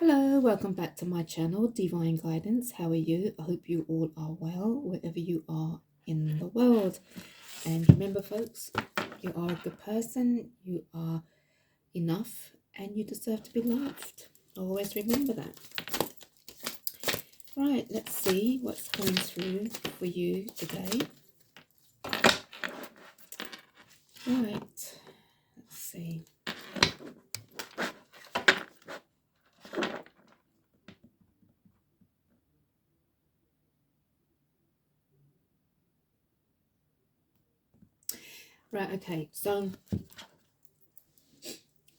Hello, welcome back to my channel, Divine Guidance. How are you? I hope you all are well, wherever you are in the world. And remember, folks, you are a good person, you are enough, and you deserve to be loved. Always remember that. Right, let's see what's coming through for you today. Right, let's see. Right, okay, so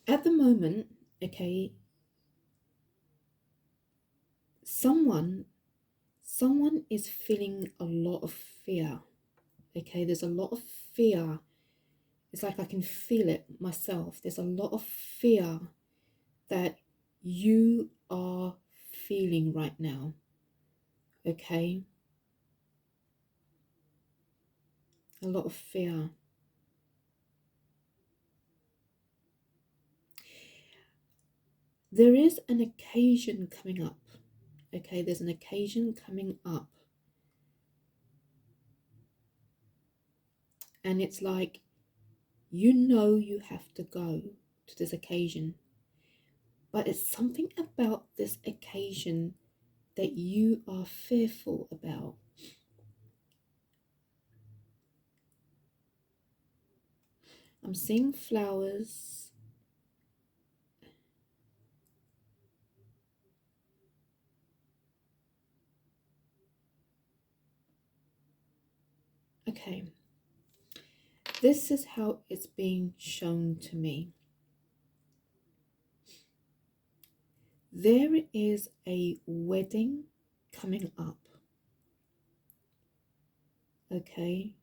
at the moment, okay, someone is feeling a lot of fear. Okay, there's a lot of fear. It's like I can feel it myself. There's a lot of fear that you are feeling right now. Okay, a lot of fear. There is an occasion coming up. Okay, there's an occasion coming up. And it's like, you have to go to this occasion. But it's something about this occasion that you are fearful about. I'm seeing flowers. Okay. This is how it's being shown to me. There is a wedding coming up. Okay.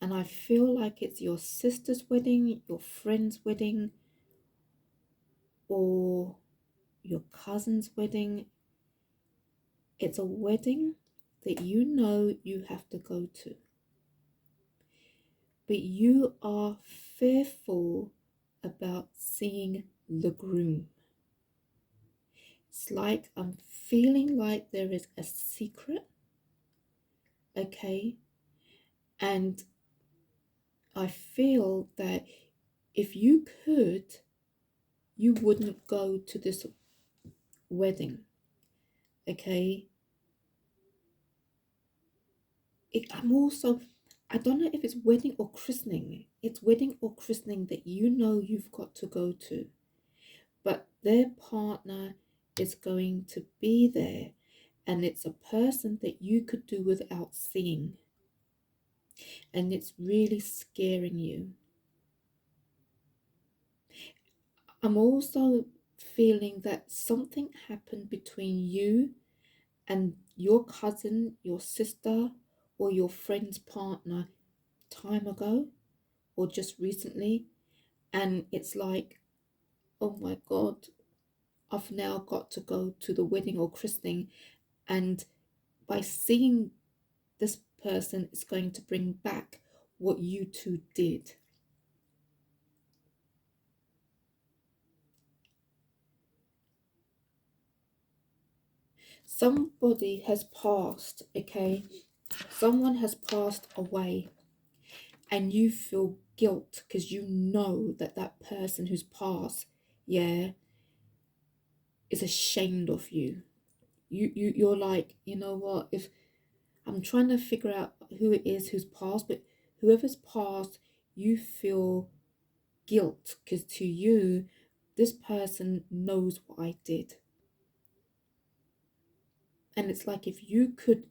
And I feel like it's your sister's wedding, your friend's wedding, or your cousin's wedding. It's a wedding that you have to go to. But you are fearful about seeing the groom. It's like I'm feeling like there is a secret, okay? And I feel that if you could, you wouldn't go to this wedding, okay? I don't know if it's wedding or christening. It's wedding or christening that you've got to go to. But their partner is going to be there, and it's a person that you could do without seeing, and it's really scaring you. I'm also feeling that something happened between you and your cousin, your sister, or your friend's partner time ago or just recently, and it's like, oh my God, I've now got to go to the wedding or christening, and by seeing this person is going to bring back what you two did. Somebody has passed, okay? Someone has passed away, and you feel guilt because you know that that person who's passed, yeah, is ashamed of you. You're like, you know what? If I'm trying to figure out who it is who's passed, but whoever's passed, you feel guilt because to you, this person knows what I did. And it's like if you could,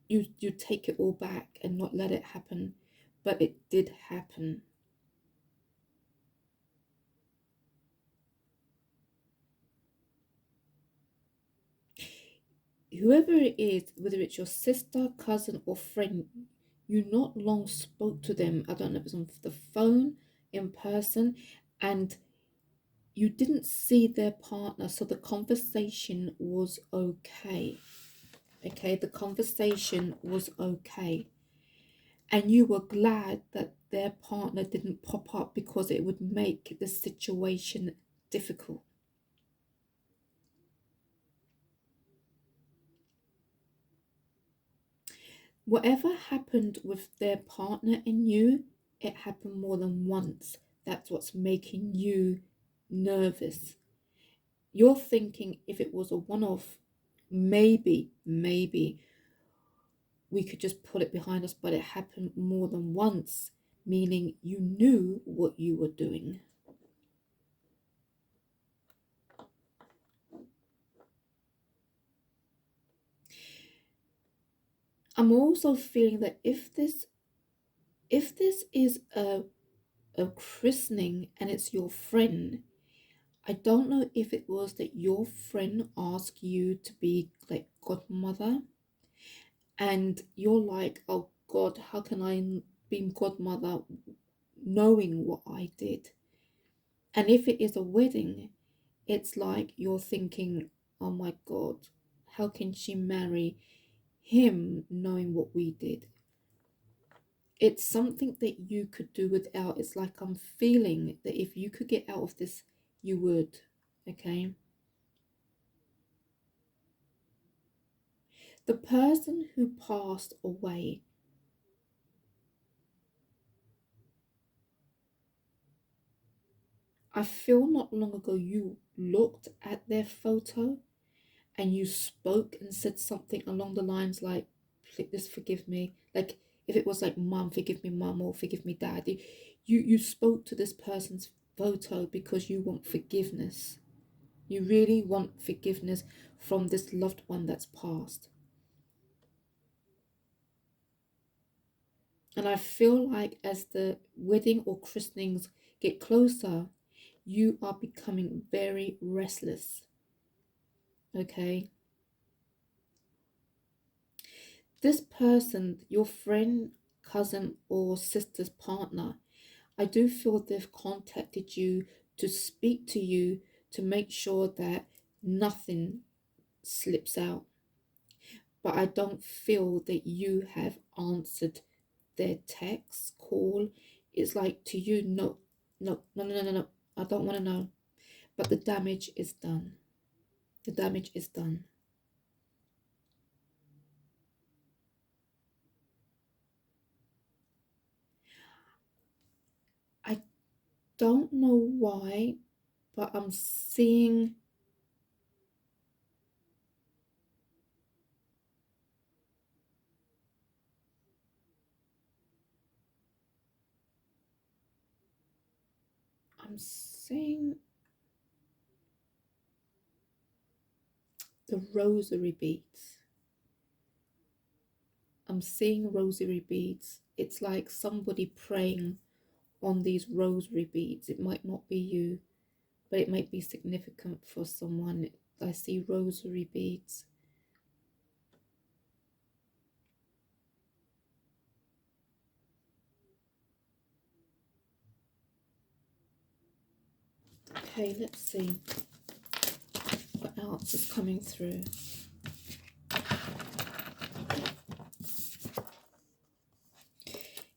you take it all back and not let it happen, but it did happen. Whoever it is, whether it's your sister, cousin, or friend, you not long spoke to them. I don't know if it's on the phone, in person, and you didn't see their partner, so the conversation was okay. Okay, the conversation was okay. And you were glad that their partner didn't pop up because it would make the situation difficult. Whatever happened with their partner and you, it happened more than once. That's what's making you nervous. You're thinking if it was a one off, maybe we could just put it behind us, but it happened more than once, meaning you knew what you were doing. I'm also feeling that if this is a christening and it's your friend, I don't know if it was that your friend asked you to be like godmother, and you're like, oh God, how can I be godmother knowing what I did? And if it is a wedding, it's like you're thinking, oh my God, how can she marry him knowing what we did? It's something that you could do without. It's like I'm feeling that if you could get out of this, you would. Okay. The person who passed away, I feel not long ago you looked at their photo and you spoke and said something along the lines like, "Please forgive me." Like if it was like, "Mum, forgive me, mum," or "Forgive me, dad." You spoke to this person's photo because you want forgiveness. You really want forgiveness from this loved one that's passed. And I feel like as the wedding or christenings get closer, you are becoming very restless. Okay. This person, your friend, cousin, or sister's partner, I do feel they've contacted you to speak to you to make sure that nothing slips out. But I don't feel that you have answered their text, call. It's like to you, no, no, no, no, no, no, no. I don't want to know. But the damage is done. The damage is done. I don't know why, but I'm seeing the rosary beads. I'm seeing rosary beads. It's like somebody praying on these rosary beads. It might not be you, but it might be significant for someone. I see rosary beads. Okay, let's see what else is coming through.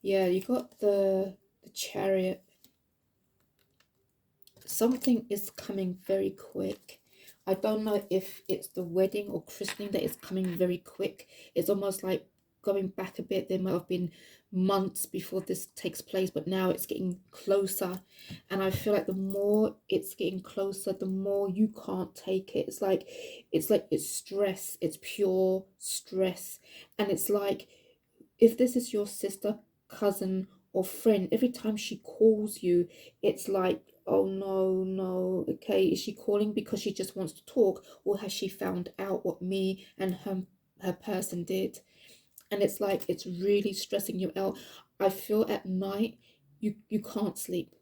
Yeah, you got the chariot. Something is coming very quick. I don't know if it's the wedding or christening that is coming very quick. It's almost like going back a bit. There might have been months before this takes place, but now it's getting closer. And I feel like the more it's getting closer, the more you can't take it. It's stress. It's pure stress. And it's like if this is your sister, cousin, or friend, every time she calls you, it's like, oh no, no, okay, is she calling because she just wants to talk, or has she found out what me and her person did? And it's like it's really stressing you out. I feel at night you can't sleep.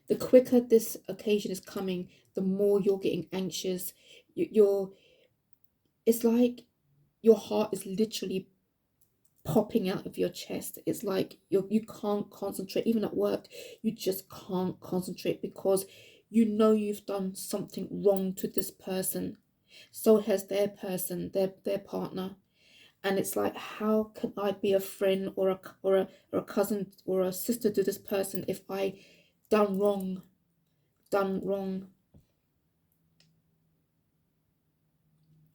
The quicker this occasion is coming, the more you're getting anxious. You're it's like your heart is literally popping out of your chest. It's like you can't concentrate. Even at work, you just can't concentrate because you know you've done something wrong to this person. So has their person, their partner. And it's like, how can I be a friend or a cousin or a sister to this person if I done wrong, done wrong?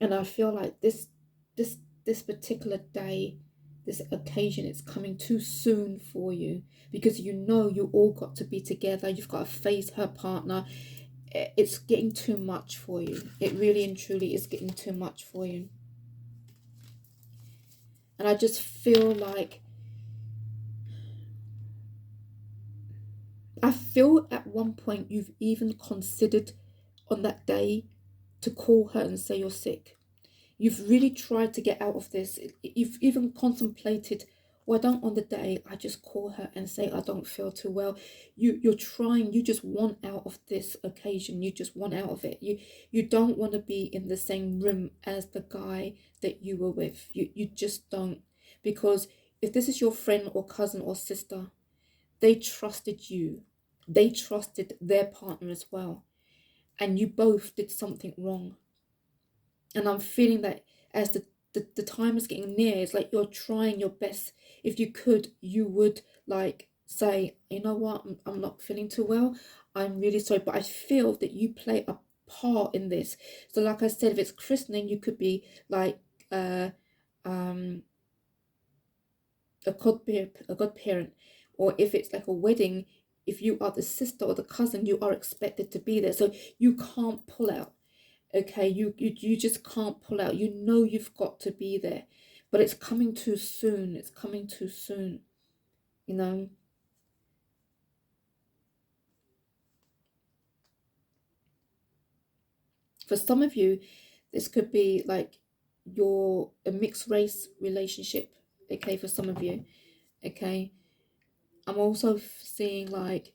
And I feel like this this particular day, this occasion is coming too soon for you, because you know you all got to be together. You've got to face her partner. It's getting too much for you. It really and truly is getting too much for you. And I just feel like, I feel at one point you've even considered on that day to call her and say you're sick. You've really tried to get out of this. You've even contemplated, why don't on the day I just call her and say I don't feel too well. You're trying, you just want out of this occasion. You just want out of it. You don't want to be in the same room as the guy that you were with. You just don't. Because if this is your friend or cousin or sister, they trusted you. They trusted their partner as well. And you both did something wrong. And I'm feeling that as the time is getting near, it's like you're trying your best. If you could, you would like say, you know what, I'm not feeling too well. I'm really sorry. But I feel that you play a part in this. So like I said, if it's christening, you could be like um a godparent. Or if it's like a wedding, if you are the sister or the cousin, you are expected to be there. So you can't pull out. Okay, you just can't pull out. You know you've got to be there, but it's coming too soon. It's coming too soon, you know. For some of you, this could be like a mixed race relationship. Okay, for some of you. Okay, I'm also seeing like,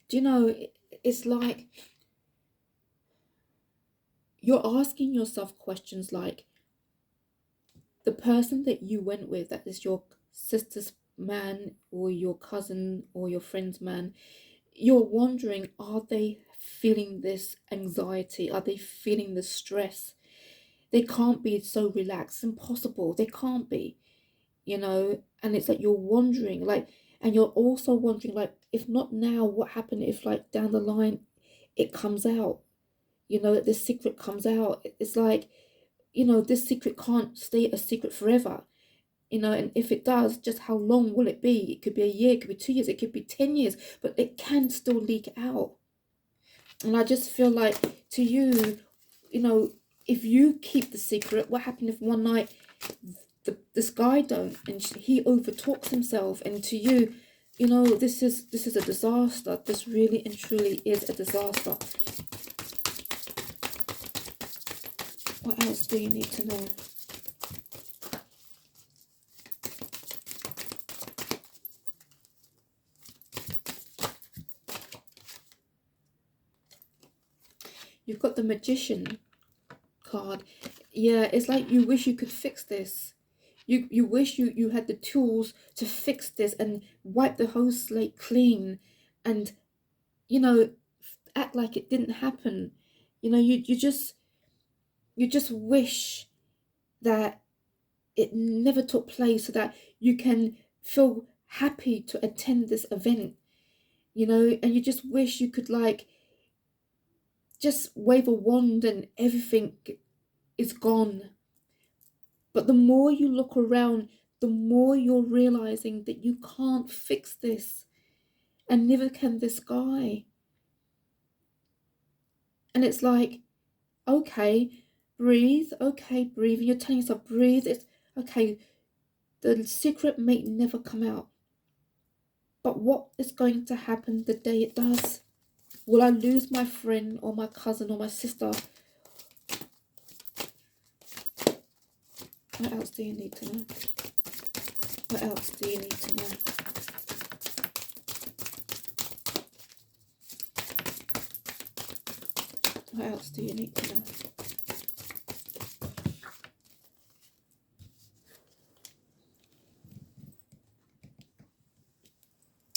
do you know, it's like you're asking yourself questions like, the person that you went with, that is your sister's man or your cousin or your friend's man, you're wondering, are they feeling this anxiety? Are they feeling the stress? They can't be so relaxed. Impossible. They can't be, you know. And it's like you're wondering, like, and you're also wondering, like, if not now, what happened if, like, down the line, it comes out, you know, that this secret comes out. It's like, you know, this secret can't stay a secret forever, you know. And if it does, just how long will it be? It could be a year, it could be 2 years, it could be 10 years, but it can still leak out. And I just feel like, to you, you know, if you keep the secret, what happened if one night this guy don't, and he overtalks himself, and to you, you know, this is a disaster. This really and truly is a disaster. What else do you need to know? You've got the Magician card. Yeah, it's like you wish you could fix this. You wish you had the tools to fix this and wipe the whole slate clean, and, you know, act like it didn't happen. You know, you just wish that it never took place, so that you can feel happy to attend this event, you know. And you just wish you could, like, just wave a wand and everything is gone. But the more you look around, the more you're realizing that you can't fix this, and neither can this guy. And it's like, okay, breathe, okay, breathe. And you're telling yourself, breathe. It's okay, the secret may never come out. But what is going to happen the day it does? Will I lose my friend or my cousin or my sister? What else do you need to know? What else do you need to know? What else do you need to know?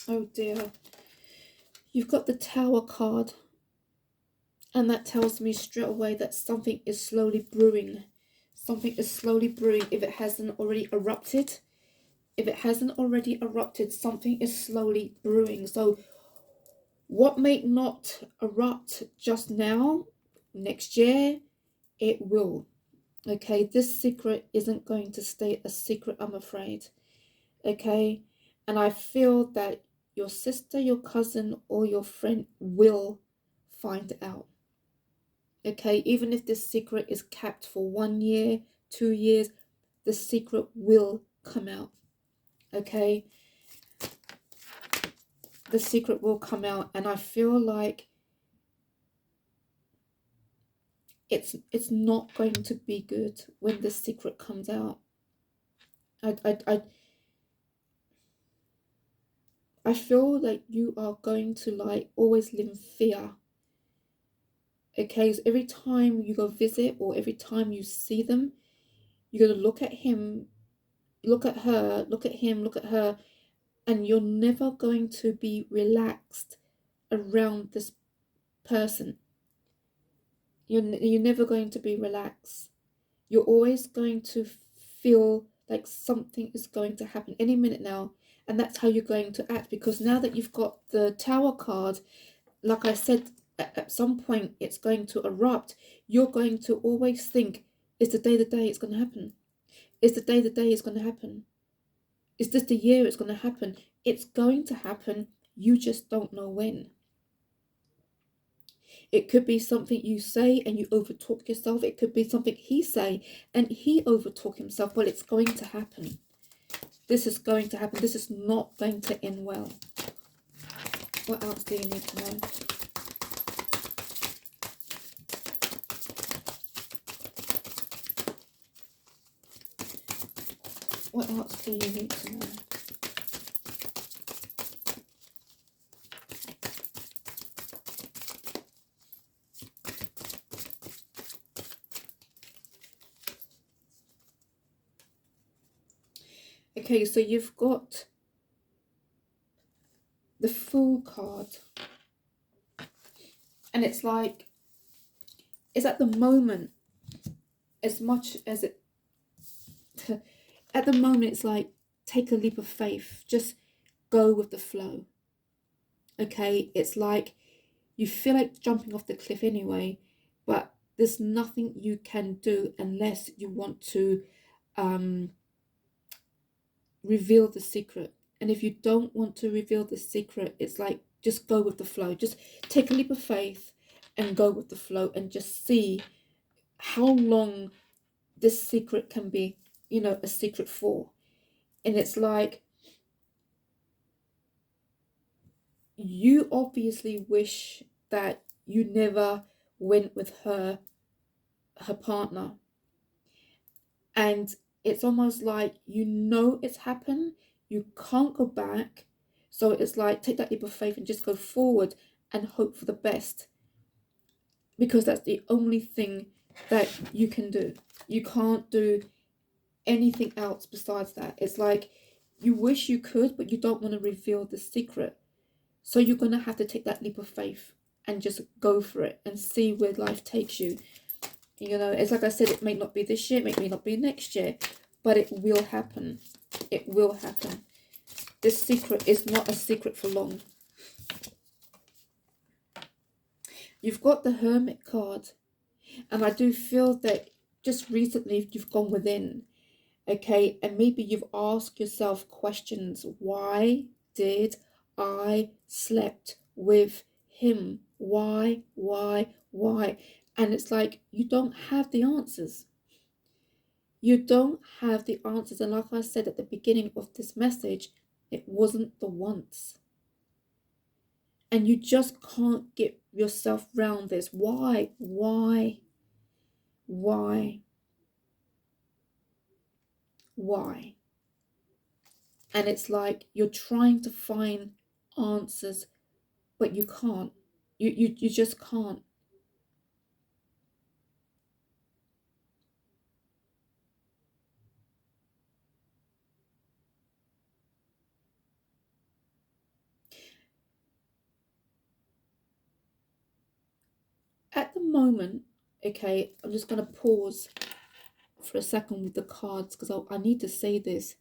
Oh dear. You've got the Tower card. And that tells me straight away that something is slowly brewing. Something is slowly brewing. If it hasn't already erupted. If it hasn't already erupted, something is slowly brewing. So what may not erupt just now, next year, It will. Okay, this secret isn't going to stay a secret, I'm afraid. Okay, and I feel that your sister, your cousin, or your friend will find out. Okay, even if this secret is kept for 1 year, 2 years, the secret will come out. Okay, the secret will come out, and I feel like it's not going to be good when the secret comes out. I feel like you are going to like always live in fear. Okay, so every time you go visit or every time you see them, you're gonna look at him, look at her, look at him, look at her, and you're never going to be relaxed around this person. You're never going to be relaxed. You're always going to feel like something is going to happen any minute now, and that's how you're going to act, because now that you've got the Tower card, like I said, at some point it's going to erupt. You're going to always think, is the day it's going to happen? Is the day it's going to happen? Is this the year it's going to happen? It's going to happen. You just don't know when. It could be something you say and you overtalk yourself. It could be something he say and he overtalk himself. Well, it's going to happen. This is going to happen. This is not going to end well. What else do you need to know? What else do you need to know? Okay, so you've got the Fool card. And it's like, it's at the moment, as much as it, at the moment, it's like, take a leap of faith. Just go with the flow. Okay, it's like, you feel like jumping off the cliff anyway, but there's nothing you can do unless you want to reveal the secret. And if you don't want to reveal the secret, it's like, just go with the flow. Just take a leap of faith and go with the flow and just see how long this secret can be, a secret for. And it's like, you obviously wish that you never went with her partner. And it's almost like, it's happened, you can't go back. So it's like, take that leap of faith and just go forward and hope for the best, because that's the only thing that you can do. You can't do anything else besides that. It's like, you wish you could, but you don't want to reveal the secret. So you're going to have to take that leap of faith and just go for it and see where life takes you. It's like I said, it may not be this year, it may not be next year, but it will happen. It will happen. This secret is not a secret for long. You've got the Hermit card, and I do feel that just recently you've gone within, okay, and maybe you've asked yourself questions. Why did I slept with him? Why? And it's like, you don't have the answers. You don't have the answers. And like I said at the beginning of this message, it wasn't the once. And you just can't get yourself round this. Why? And it's like, you're trying to find answers, but you can't. You just can't. At the moment, okay, I'm just going to pause for a second with the cards, because I need to say this.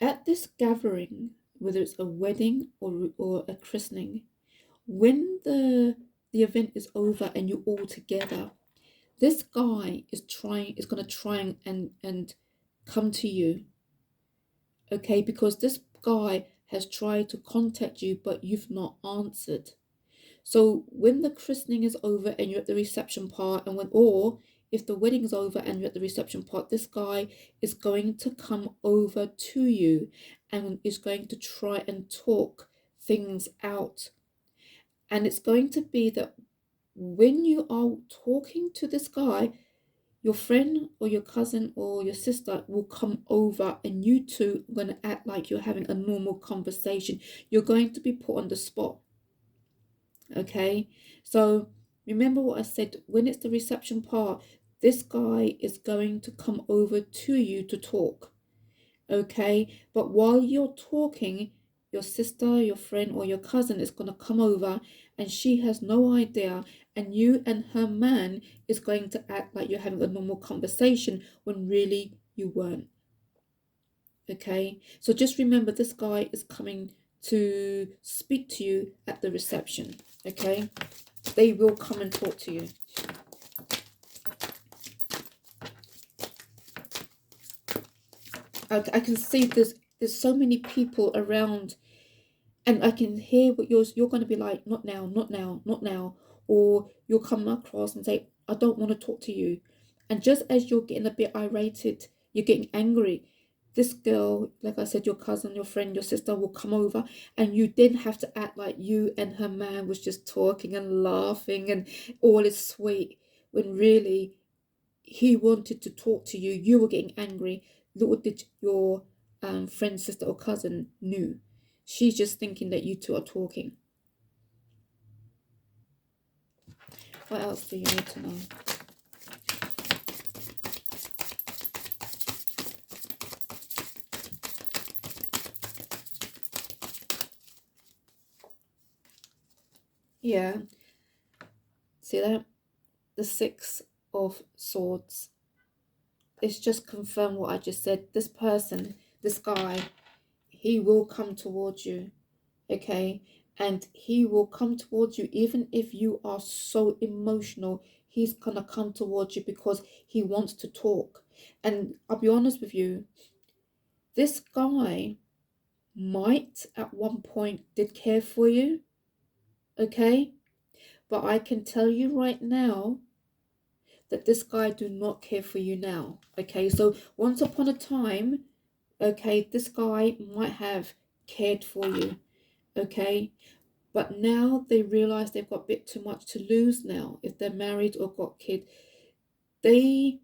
At this gathering, whether it's a wedding or a christening, when the event is over and you're all together, this guy is going to try and come to you, okay? Because this guy has tried to contact you, but you've not answered. So when the christening is over and you're at the reception part, and or if the wedding's over and you're at the reception part, this guy is going to come over to you and is going to try and talk things out. And it's going to be that when you are talking to this guy, your friend or your cousin or your sister will come over and you two are going to act like you're having a normal conversation. You're going to be put on the spot. Okay, so remember what I said, when it's the reception part, this guy is going to come over to you to talk. Okay, but while you're talking, your sister, your friend, or your cousin is going to come over and she has no idea, and you and her man is going to act like you're having a normal conversation when really you weren't. Okay, so just remember, this guy is coming to speak to you at the reception. Okay, they will come and talk to you. I can see there's so many people around, and I can hear what you're going to be like, not now, not now, not now, or you'll come across and say, I don't want to talk to you. And just as you're getting a bit irritated, you're getting angry, this girl, like I said, your cousin, your friend, your sister will come over, and you then have to act like you and her man was just talking and laughing and all is sweet, when really he wanted to talk to you. You were getting angry. Little did your friend, sister, or cousin knew. She's just thinking that you two are talking. What else do you need to know? Yeah. See that? The Six of Swords. It's just confirmed what I just said. This person, this guy, he will come towards you. Okay? And he will come towards you even if you are so emotional. He's gonna come towards you because he wants to talk. And I'll be honest with you, this guy might at one point did care for you, okay? But I can tell you right now that this guy do not care for you now, okay? So once upon a time, okay, this guy might have cared for you, okay? But now they realize they've got a bit too much to lose now. If they're married or got kids, they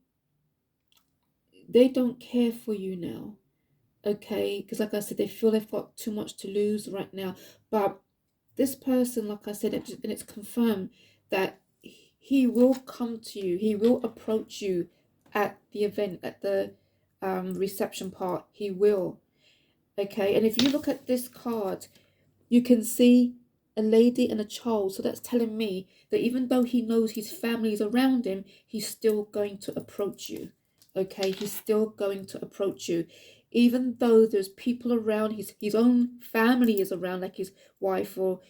don't care for you now, okay? Because like I said, they feel they've got too much to lose right now. But this person, like I said, and it's confirmed that he will come to you. He will approach you at the event, at the reception part. He will, okay? And if you look at this card, you can see a lady and a child. So that's telling me that even though he knows his family is around him, he's still going to approach you. Okay, he's still going to approach you. Even though there's people around, his own family is around, like his wife or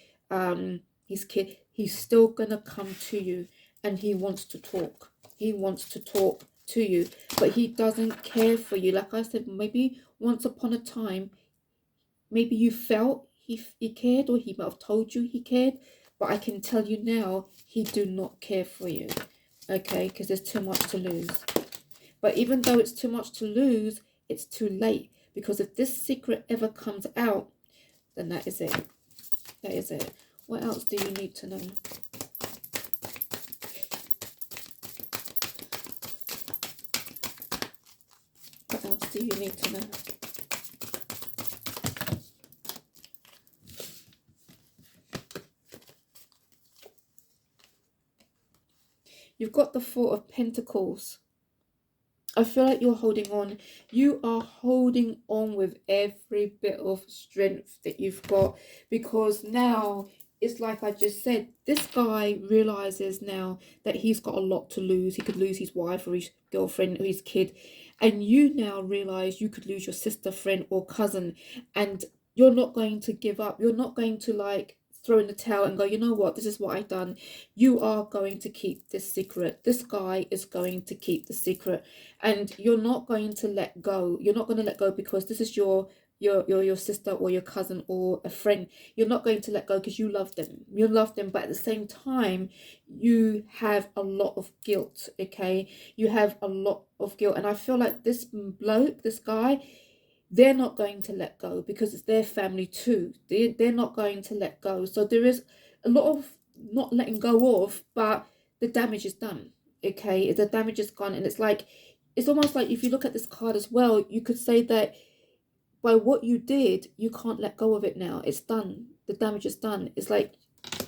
his kid, he's still gonna come to you and he wants to talk. He wants to talk to you, but he doesn't care for you. Like I said, maybe once upon a time, maybe you felt he cared, or he might have told you he cared, but I can tell you now, he do not care for you, okay, because there's too much to lose. But even though it's too much to lose, it's too late, because if this secret ever comes out, then that is it. That is it. What else do you need to know? What else do you need to know? You've got the Four of Pentacles. I feel like you're holding on. You are holding on with every bit of strength that you've got, because now it's like I just said, this guy realizes now that he's got a lot to lose. He could lose his wife or his girlfriend or his kid. And you now realize you could lose your sister, friend, or cousin. And you're not going to give up. You're not going to like throw in the towel and go, you know what, this is what I've done. You are going to keep this secret. This guy is going to keep the secret. And you're not going to let go. You're not going to let go because this is your sister or your cousin or a friend. You're not going to let go because you love them. You love them, but at the same time, you have a lot of guilt, okay? You have a lot of guilt. And I feel like this bloke, this guy, they're not going to let go because it's their family too. They're not going to let go. So there is a lot of not letting go of, but the damage is done. Okay, the damage is gone. And it's almost like if you look at this card as well, you could say that by what you did, you can't let go of it now. It's done. The damage is done. It's like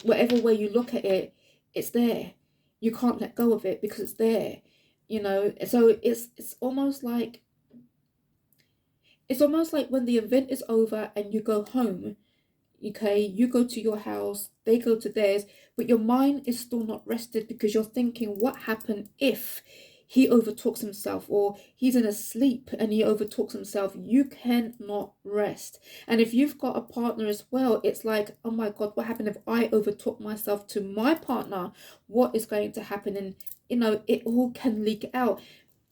whatever way you look at it, it's there. You can't let go of it because it's there. So it's almost like when the event is over and you go home, okay, you go to your house, they go to theirs, but your mind is still not rested because you're thinking, what happened if he overtalks himself, or he's in a sleep and he overtalks himself? You cannot rest. And if you've got a partner as well, it's like, oh my God, what happened if I overtalk myself to my partner? What is going to happen? And it all can leak out.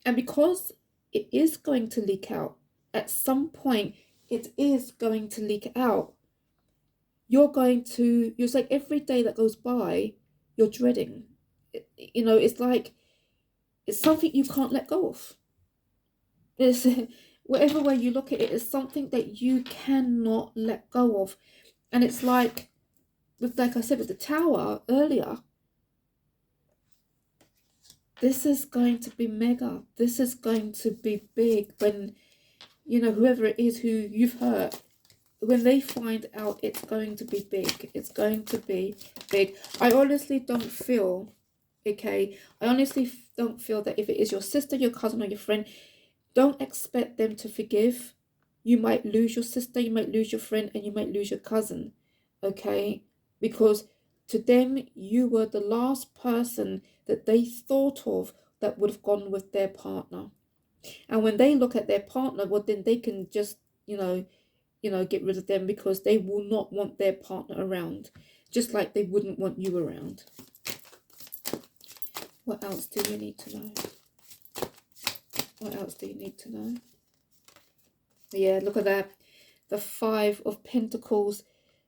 And because it is going to leak out, at some point, it is going to leak out. It's like every day that goes by, you're dreading. It's like, it's something you can't let go of. It's whatever way you look at it, it's something that you cannot let go of. And it's like I said with the tower earlier, this is going to be mega. This is going to be big when, whoever it is who you've hurt, when they find out, it's going to be big. It's going to be big. I honestly don't feel, okay, that if it is your sister, your cousin, or your friend, don't expect them to forgive. You might lose your sister, you might lose your friend, and you might lose your cousin, okay? Because to them, you were the last person that they thought of that would have gone with their partner. And when they look at their partner, well, then they can just, get rid of them because they will not want their partner around, just like they wouldn't want you around. What else do you need to know? What else do you need to know? Yeah, look at that. The Five of Pentacles.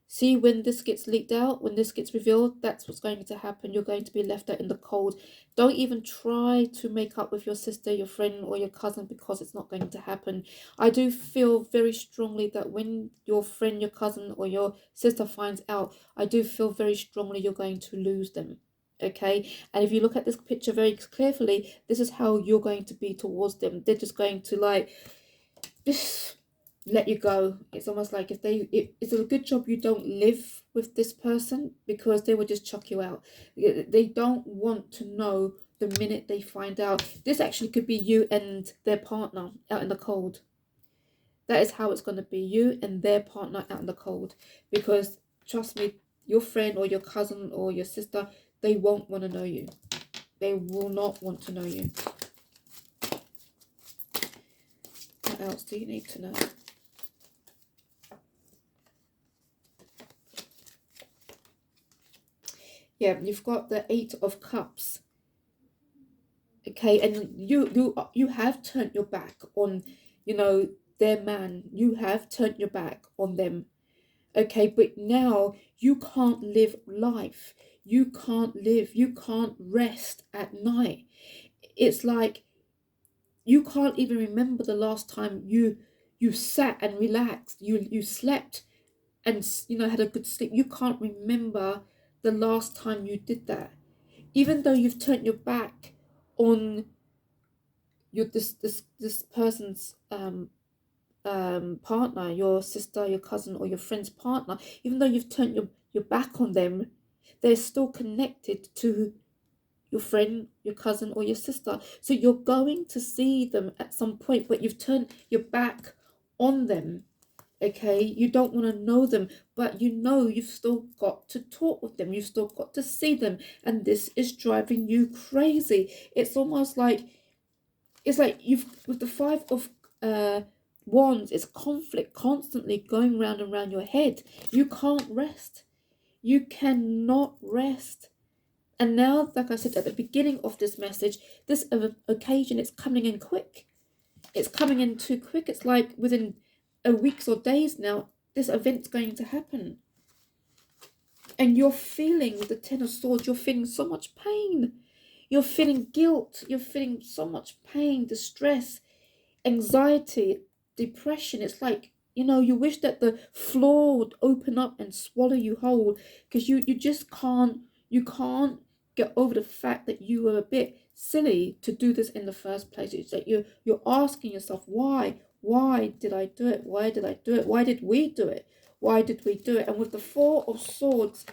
See, when this gets leaked out, when this gets revealed, that's what's going to happen. You're going to be left out in the cold. Don't even try to make up with your sister, your friend, or your cousin, because it's not going to happen. I do feel very strongly that when your friend, your cousin, or your sister finds out, I do feel very strongly you're going to lose them. Okay, and if you look at this picture very carefully, this is how you're going to be towards them. They're just going to just let you go. It's almost like it's a good job you don't live with this person, because they will just chuck you out. They don't want to know the minute they find out. This actually could be you and their partner out in the cold. That is how it's going to be, you and their partner out in the cold, because trust me, your friend or your cousin or your sister, they won't want to know you. They will not want to know you. What else do you need to know? Yeah, you've got the Eight of Cups. Okay, and you have turned your back on, their man. You have turned your back on them. Okay, but now you can't live life. You can't rest at night. It's like you can't even remember the last time you sat and relaxed. You slept and had a good sleep. You can't remember the last time you did that, even though you've turned your back on this person's partner, your sister, your cousin, or your friend's partner. Even though you've turned your back on them, they're still connected to your friend, your cousin, or your sister. So you're going to see them at some point, but you've turned your back on them. Okay, you don't want to know them, but you've still got to talk with them. You've still got to see them, and this is driving you crazy. It's almost like you've, with the Five of Wands, it's conflict constantly going round and round your head. You can't rest. You cannot rest. And now, like I said at the beginning of this message, this occasion is coming in quick. It's coming in too quick. It's like within a weeks or days now, this event's going to happen. And you're feeling with the Ten of Swords, you're feeling so much pain. You're feeling guilt. You're feeling so much pain, distress, anxiety, depression. It's like, you wish that the floor would open up and swallow you whole, because you just can't get over the fact that you were a bit silly to do this in the first place. It's like you're asking yourself, why did I do it? Why did I do it? Why did we do it? Why did we do it? And with the Four of Swords,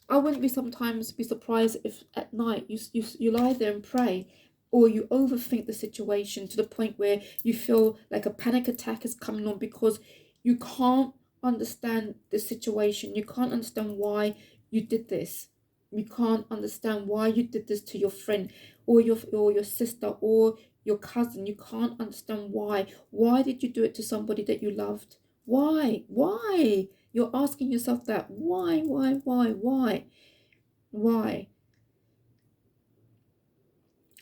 I wouldn't sometimes be surprised if at night you lie there and pray, or you overthink the situation to the point where you feel like a panic attack is coming on, because you can't understand the situation. You can't understand why you did this. You can't understand why you did this to your friend, or your sister, or your cousin. You can't understand why. Why did you do it to somebody that you loved? Why? You're asking yourself that. Why?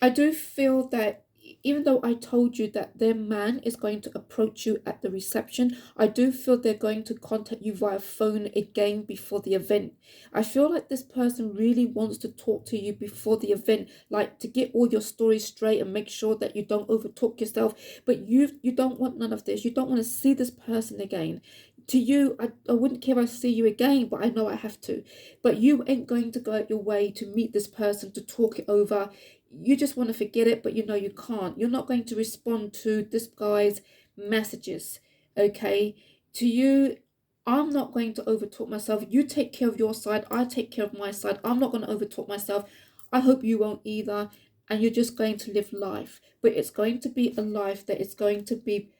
I do feel that even though I told you that their man is going to approach you at the reception, I do feel they're going to contact you via phone again before the event. I feel like this person really wants to talk to you before the event, like to get all your stories straight and make sure that you don't overtalk yourself. But you don't want none of this. You don't want to see this person again. To you, I wouldn't care if I see you again, but I know I have to. But you ain't going to go out your way to meet this person, to talk it over. You just want to forget it, but you can't. You're not going to respond to this guy's messages, okay? To you, I'm not going to overtalk myself. You take care of your side, I take care of my side. I'm not going to overtalk myself. I hope you won't either. And you're just going to live life, but it's going to be a life that is going to be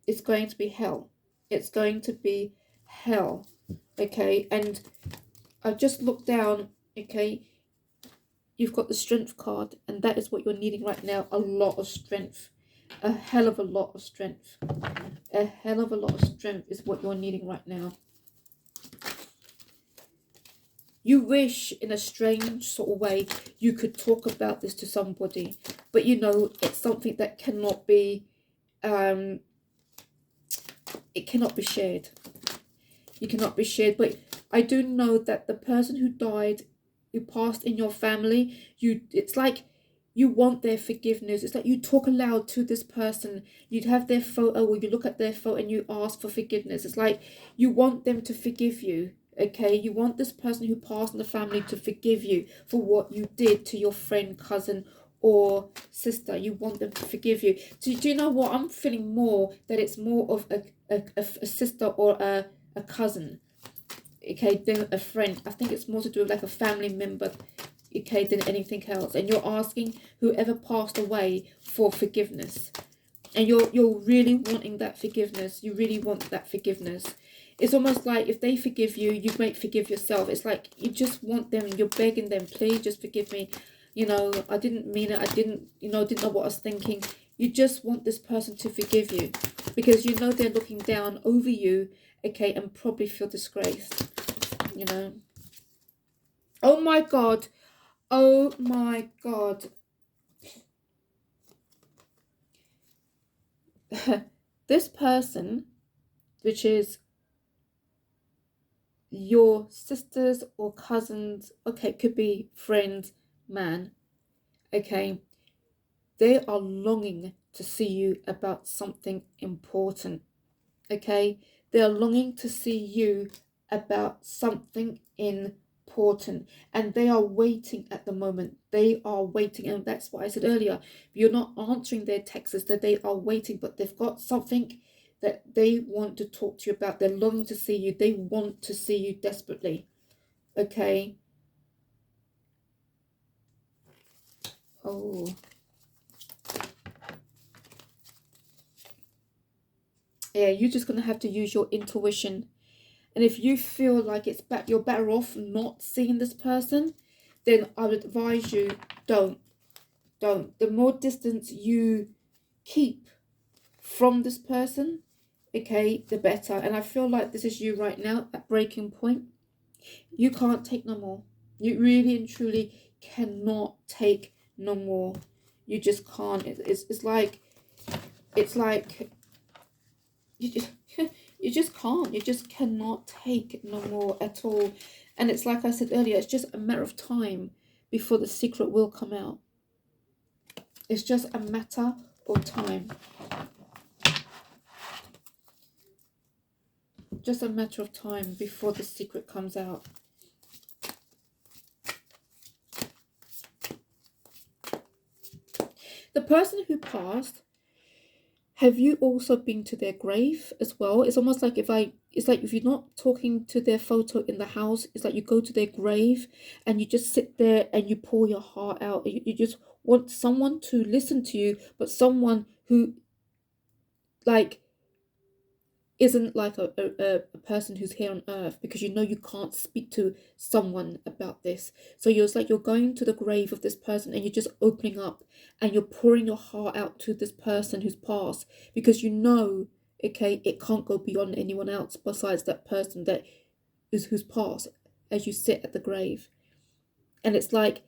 it's going to be hell. It's going to be hell, okay? And I've just looked down, okay? You've got the strength card, and that is what you're needing right now. A lot of strength. A hell of a lot of strength. A hell of a lot of strength is what you're needing right now. You wish in a strange sort of way you could talk about this to somebody, but it's something that cannot be it cannot be shared. You cannot be shared. But I do know that the person who died, who passed in your family, it's like you want their forgiveness. It's like you talk aloud to this person. You'd have their photo, or you look at their photo and you ask for forgiveness. It's like you want them to forgive you. Okay, you want this person who passed in the family to forgive you for what you did to your friend, cousin, or sister. You want them to forgive you. So do you know what? I'm feeling more that it's more of a sister or a cousin, okay, than a friend. I think it's more to do with like a family member, okay, than anything else. And you're asking whoever passed away for forgiveness, and you're really wanting that forgiveness. You really want that forgiveness. It's almost like if they forgive you, you might forgive yourself. It's like you just want them, you're begging them, please just forgive me. I didn't mean it. I didn't know what I was thinking. You just want this person to forgive you, because they're looking down over you, okay, and probably feel disgraced. Oh my God. Oh my God. This person, which is your sisters or cousins, okay, could be friends, man, okay, they are longing to see you about something important, okay? They are longing to see you about something important, and they are waiting at the moment. They are waiting, and that's what I said earlier. You're not answering their texts, that they are waiting, but they've got something that they want to talk to you about. They're longing to see you. They want to see you desperately, okay? Oh, yeah, you're just going to have to use your intuition. And if you feel like you're better off not seeing this person, then I would advise you, don't. The more distance you keep from this person, okay, the better. And I feel like this is you right now at breaking point, You can't take no more. You really and truly cannot take no more. You just can't. It's like you just you just can't. You just cannot take no more at all. And it's like I said earlier, it's just a matter of time before the secret will come out. It's just a matter of time. Just a matter of time before the secret comes out. The person who passed, have you also been to their grave as well? It's almost like it's like if you're not talking to their photo in the house, it's like you go to their grave and you just sit there and you pour your heart out. You just want someone to listen to you, but someone who like isn't like a person who's here on earth, because you know you can't speak to someone about this. So it's like you're going to the grave of this person and you're just opening up and you're pouring your heart out to this person who's passed, because you know, okay, it can't go beyond anyone else besides that person that is who's passed, as you sit at the grave. And it's like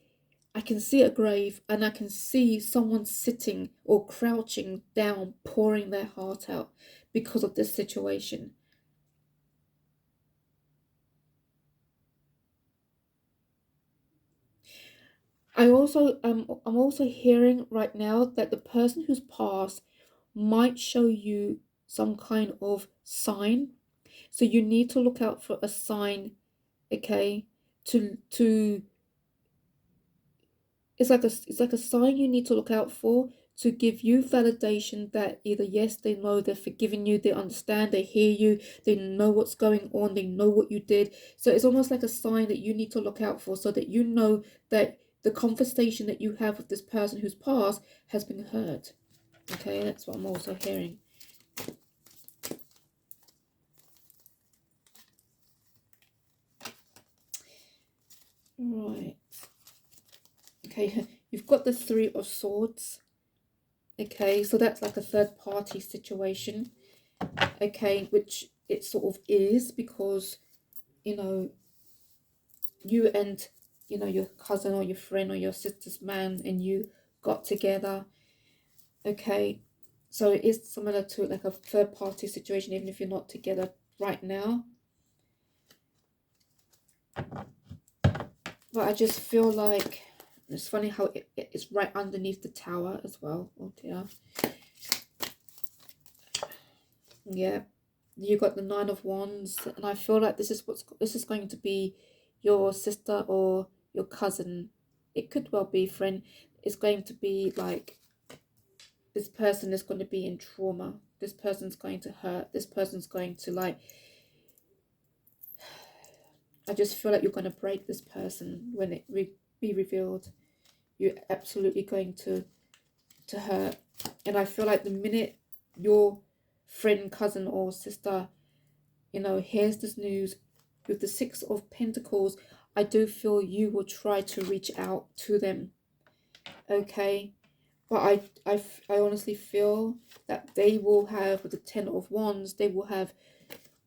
I can see a grave and I can see someone sitting or crouching down, pouring their heart out because of this situation. I'm also hearing right now that the person who's passed might show you some kind of sign. So you need to look out for a sign, okay? To it's like a sign you need to look out for to give you validation that either yes, they know they're forgiving you, they understand, they hear you, they know what's going on, they know what you did. So it's almost like a sign that you need to look out for, so that you know that the conversation that you have with this person who's passed has been heard. Okay, that's what I'm also hearing. Right. Okay, you've got the Three of Swords. Okay, so that's like a third party situation. Okay, which it sort of is, because you know you and your cousin or your friend or your sister's man and you got together. Okay, so it is similar to like a third party situation, even if you're not together right now. But I just feel like it's funny how it's right underneath the Tower as well. Oh dear. Yeah, you got the Nine of Wands, and I feel like this is going to be your sister or your cousin. It could well be friend. It's going to be like this person is going to be in trauma. This person's going to hurt. This person's going to like. I just feel like you're going to break this person when it be revealed. You're absolutely going to hurt, and I feel like the minute your friend, cousin, or sister here's this news with the Six of Pentacles, I do feel you will try to reach out to them, okay? But I honestly feel that they will have, with the Ten of Wands, they will have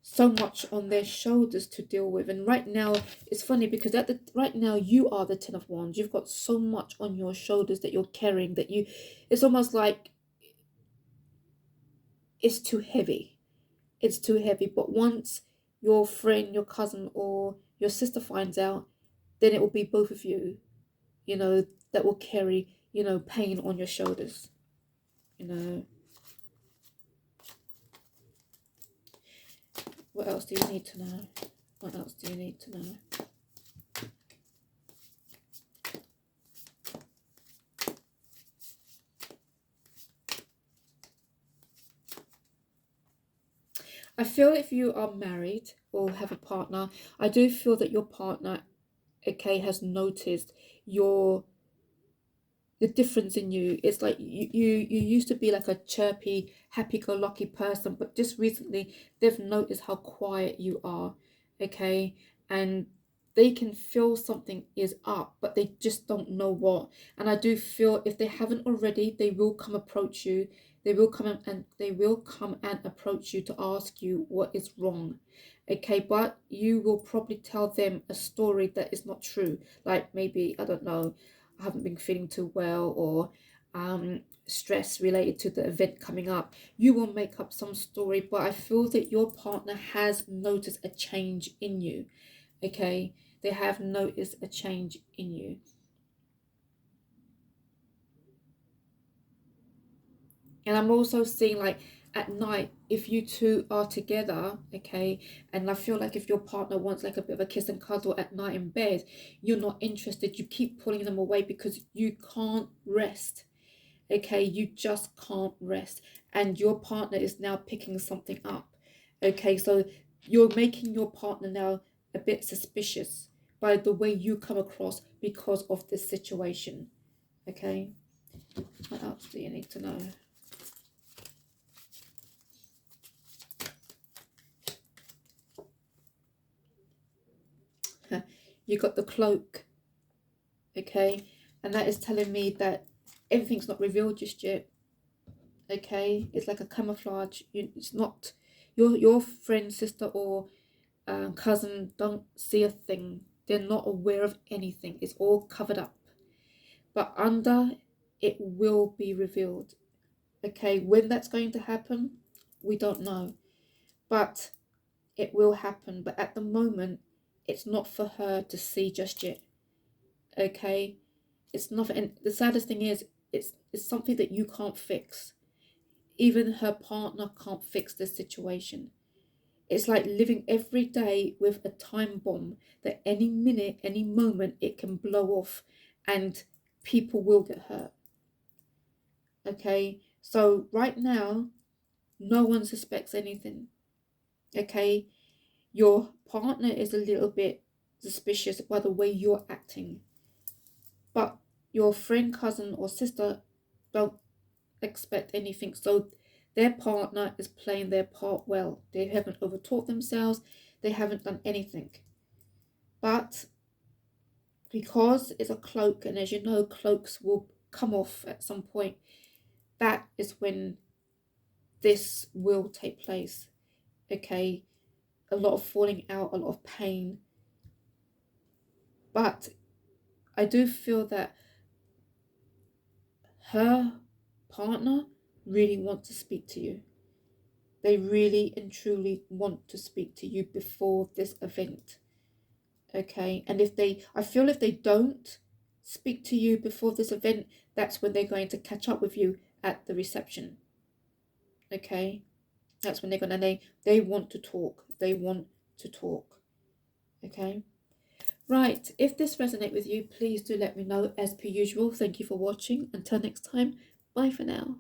so much on their shoulders to deal with. And right now, it's funny because right now you are the Ten of Wands. You've got so much on your shoulders that you're carrying that it's almost like it's too heavy. It's too heavy. But once your friend, your cousin, or your sister finds out, then it will be both of you, that will carry, pain on your shoulders. What else do you need to know? What else do you need to know? I feel if you are married or have a partner, I do feel that your partner, okay, has noticed the difference in you. It's like you used to be like a chirpy, happy-go-lucky person, but just recently they've noticed how quiet you are, okay? And they can feel something is up, but they just don't know what. And I do feel if they haven't already, they will come approach you they will come and approach you to ask you what is wrong. Okay, but you will probably tell them a story that is not true. Like, maybe, I don't know, I haven't been feeling too well, or stress related to the event coming up. You will make up some story, but I feel that your partner has noticed a change in you. Okay, they have noticed a change in you. And I'm also seeing, like, at night, if you two are together, okay, and I feel like if your partner wants like a bit of a kiss and cuddle at night in bed, you're not interested. You keep pulling them away because you can't rest. Okay, you just can't rest. And your partner is now picking something up. Okay, so you're making your partner now a bit suspicious by the way you come across because of this situation. Okay, what else do you need to know? You got the cloak, okay, and that is telling me that everything's not revealed just yet. Okay, it's like a camouflage. It's not your friend, sister, or cousin don't see a thing. They're not aware of anything. It's all covered up, but under it will be revealed. Okay, when that's going to happen, we don't know, but it will happen. But at the moment, it's not for her to see just yet. Okay, it's nothing. And the saddest thing is, it's something that you can't fix. Even her partner can't fix this situation. It's like living every day with a time bomb that any minute, any moment, it can blow off and people will get hurt. Okay, so right now, no one suspects anything. Okay, your partner is a little bit suspicious by the way you're acting, but your friend, cousin, or sister don't expect anything. So their partner is playing their part well. They haven't overtaught themselves, they haven't done anything. But because it's a cloak, and as you know, cloaks will come off at some point, that is when this will take place. Okay, a lot of falling out, a lot of pain. But I do feel that her partner really wants to speak to you. They really and truly want to speak to you before this event. Okay, and I feel if they don't speak to you before this event, that's when they're going to catch up with you at the reception. Okay, that's when they're gonna they want to talk. They want to talk. Okay. Right, if this resonates with you, please do let me know as per usual. Thank you for watching. Until next time, bye for now.